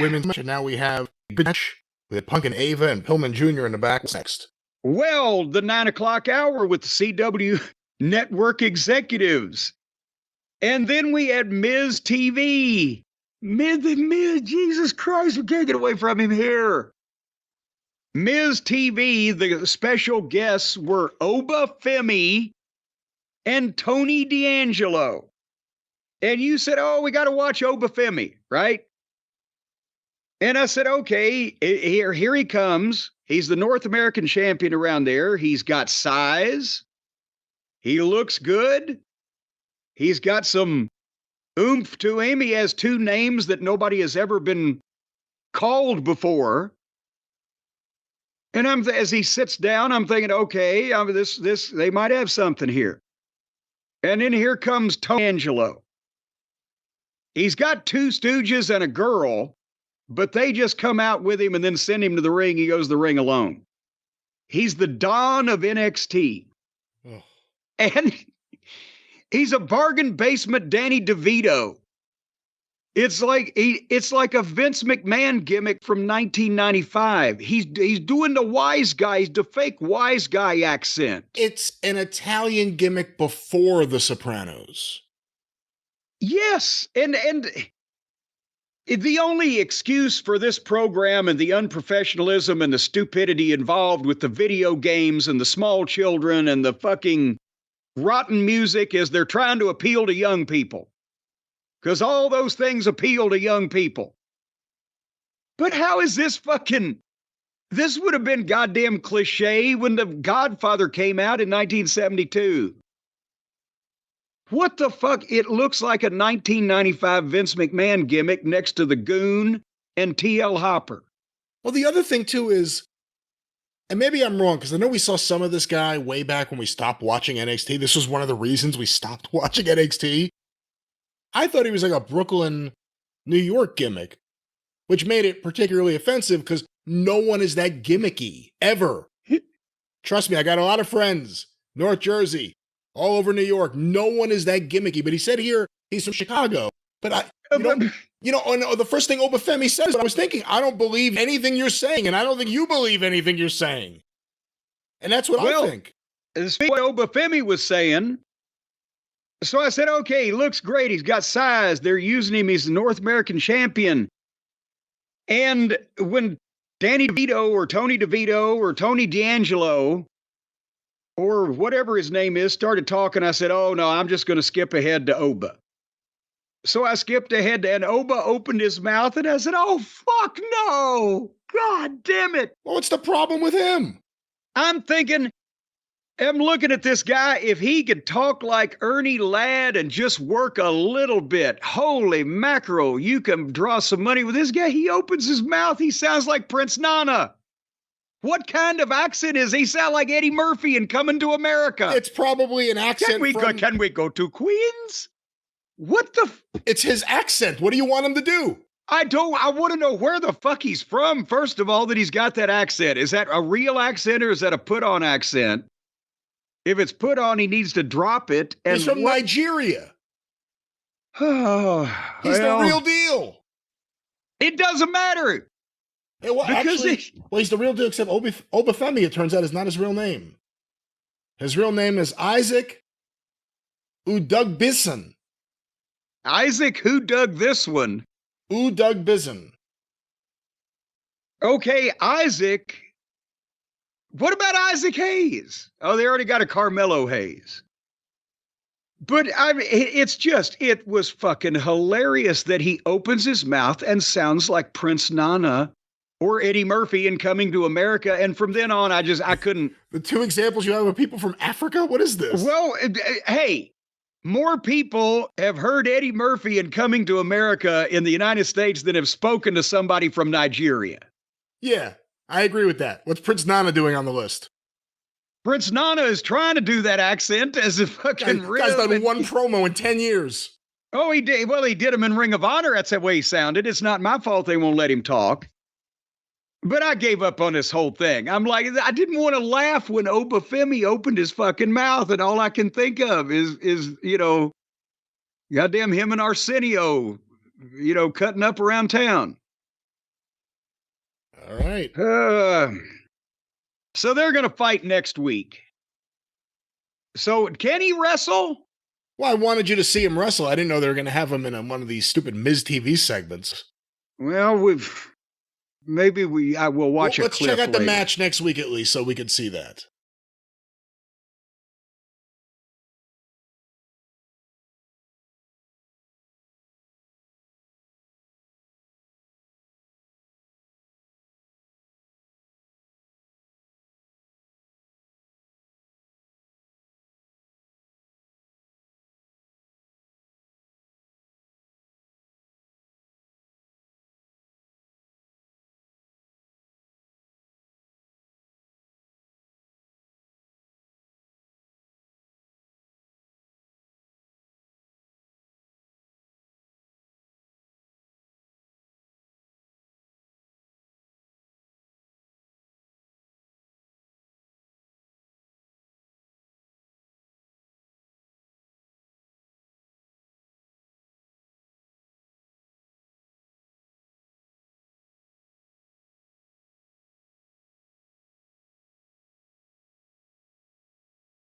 women's match, and now we have a match with Punk and Ava and Pillman Jr. in the back. What's next? Well, the 9 o'clock hour with the CW network executives. And then we had Miztv. Miz, Jesus Christ, we can't get away from him here. Miztv, the special guests were Oba Femi and Tony D'Angelo. And you said, oh, we got to watch Oba Femi, right? And I said, okay, here he comes. He's the North American champion around there. He's got size. He looks good. He's got some oomph to him. He has 2 names that nobody has ever been called before. And as he sits down, I'm thinking, okay, they might have something here. And then here comes Tony D'Angelo. He's got 2 stooges and a girl, but they just come out with him and then send him to the ring. He goes to the ring alone. He's the Don of NXT. Oh. And he's a bargain basement Danny DeVito. It's like a Vince McMahon gimmick from 1995. He's doing the wise guy, the fake wise guy accent. It's an Italian gimmick before The Sopranos. Yes, and the only excuse for this program and the unprofessionalism and the stupidity involved with the video games and the small children and the fucking rotten music is they're trying to appeal to young people. Because all those things appeal to young people. But how is this this would have been goddamn cliche when The Godfather came out in 1972. What the fuck? It looks like a 1995 Vince McMahon gimmick next to the Goon and T.L. Hopper. Well, the other thing too is, and maybe I'm wrong, because I know we saw some of this guy way back when we stopped watching NXT. This was one of the reasons we stopped watching NXT. I thought he was like a Brooklyn, New York gimmick, which made it particularly offensive because no one is that gimmicky, ever. Trust me, I got a lot of friends, North Jersey, all over New York. No one is that gimmicky. But he said here he's from Chicago. But the first thing Oba Femi says, I was thinking, I don't believe anything you're saying, and I don't think you believe anything you're saying. And that's what I think. Speaking of what Oba Femi was saying, so I said, okay, he looks great. He's got size. They're using him. He's the North American champion. And when Danny DeVito or Tony DeVito or Tony D'Angelo or whatever his name is started talking, I said, oh, no, I'm just going to skip ahead to Oba. So I skipped ahead and Oba opened his mouth and I said, oh, fuck no. God damn it. Well, what's the problem with him? I'm looking at this guy. If he could talk like Ernie Ladd and just work a little bit, holy mackerel, you can draw some money with this guy. He opens his mouth. He sounds like Prince Nana. What kind of accent is he? Sound like Eddie Murphy in Coming to America. It's probably an accent. Can we go to Queens? What the? It's his accent. What do you want him to do? I want to know where the fuck he's from, first of all, that he's got that accent. Is that a real accent or is that a put-on accent? If it's put on, he needs to drop it. And he's from Nigeria. Oh, he's the real deal. It doesn't matter. Yeah, well, he's the real deal, except Oba Femi, it turns out, is not his real name. His real name is Isaac Udugbison. Isaac, who dug this one? Udugbison. Okay, Isaac. What about Isaac Hayes? Oh, they already got a Carmelo Hayes. But it was fucking hilarious that he opens his mouth and sounds like Prince Nana or Eddie Murphy in Coming to America. And from then on, I couldn't. The 2 examples you have of people from Africa? What is this? Well, hey, more people have heard Eddie Murphy in Coming to America in the United States than have spoken to somebody from Nigeria. Yeah. I agree with that. What's Prince Nana doing on the list? Prince Nana is trying to do that accent as a fucking real. Guy's done one promo in 10 years. Oh, he did. Well, he did him in Ring of Honor. That's the way he sounded. It's not my fault they won't let him talk. But I gave up on this whole thing. I'm like, I didn't want to laugh when Oba Femi opened his fucking mouth, and all I can think of is goddamn him and Arsenio, cutting up around town. All right. So they're going to fight next week. So can he wrestle? Well, I wanted you to see him wrestle. I didn't know they were going to have him in one of these stupid Miztv segments. Well, I will watch a Let's clip check out the later. match next week at least so we can see that.